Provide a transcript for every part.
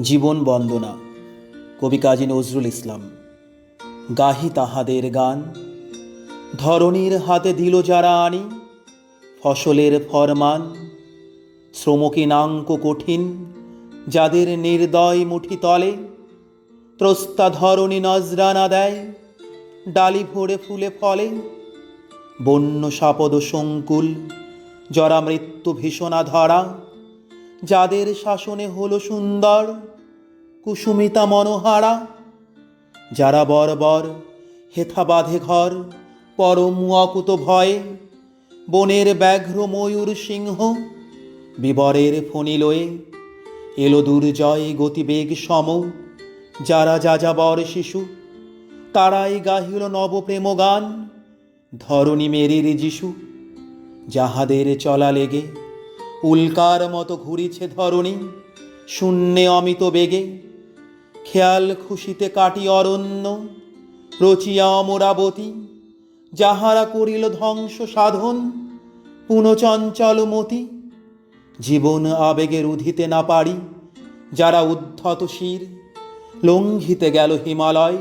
জীবন বন্দনা কবি কাজী নজরুল ইসলাম। গাহি তাহাদের গান, ধরণীর হাতে দিল যারা আনি ফসলের ফরমান। শ্রমকিনাঙ্ক কঠিন যাদের নির্দয় মুঠি তলে, ত্রস্তা ধরণী নজরানা দেয় ডালি ভরে ফুলে ফলে। বন্য সাপদ সংকুল জরা মৃত্যু ভীষণা ধরা, যাদের শাসনে হলো সুন্দর কুসুমিতা মনোহারা। যারা বর্বর হেথা বাঁধে ঘর পরম অকুত ভয়ে, বনের ব্যাঘ্র ময়ূর সিংহ বিবরের ফণি লয়ে। এলো দুর্জয় গতিবেগ সম যারা যাযাবর শিশু, তারাই গাহিল নবপ্রেম গান ধরণী মেরির যিশু। যাহাদের চলা লেগে উল্কার মতো ঘুরিছে ধরণী শূন্যে অমিত বেগে। খেয়াল খুশিতে কাটি অরণ্য রচিয়া অমরাবতী, যাহারা করিল ধ্বংস সাধন পুনচঞ্চল মতি। জীবন আবেগে রুধিতে না পারি যারা উদ্ধত শির, লঙ্ঘিতে গেল হিমালয়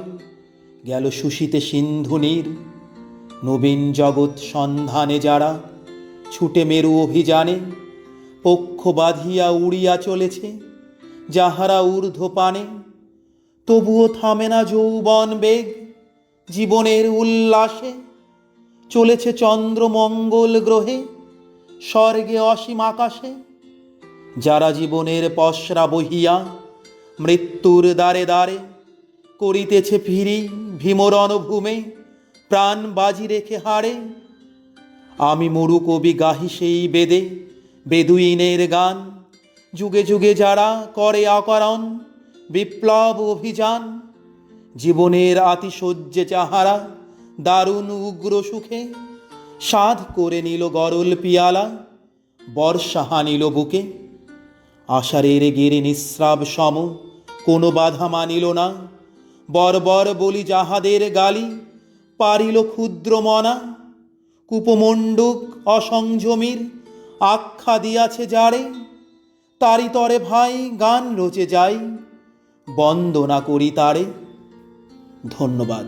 গেল শুষিতে সিন্ধু নীর। নবীন জগৎ সন্ধানে যারা ছুটে মেরু অভিযানে, পক্ষ বাঁধিয়া উড়িয়া চলেছে যাহারা ঊর্ধ্ব পানে। তবুও থামে না যৌবন বেগ জীবনের উল্লাসে, চলেছে চন্দ্র মঙ্গল গ্রহে স্বর্গে অসীম আকাশে। যারা জীবনের পসরা বহিয়া মৃত্যুর দ্বারে দ্বারে, করিতেছে ফিরি ভীমরণ ভূমে প্রাণ বাজি রেখে হারে। আমি মরু কবি গাহি সেই বেদে বেদুইনের গান, যুগে যুগে যারা করে অকারণ বিপ্লব অভিযান। জীবনের আতিশয্যে যাহারা দারুণ উগ্র সুখে, সাধ করে নিল গরল পিয়ালা বর্ষা হানিল বুকে। আষাঢ়ের গিরি নিঃস্রাব সম কোনো বাধা মানিল না, বর্বর বলি যাহাদের গালি পারিল ক্ষুদ্র মনা। কূপমণ্ডুক অসংযমীর আখ্যা দিয়াছে যারে, তারি তরে ভাই গান রচে যাই বন্দনা করি তারে। ধন্যবাদ।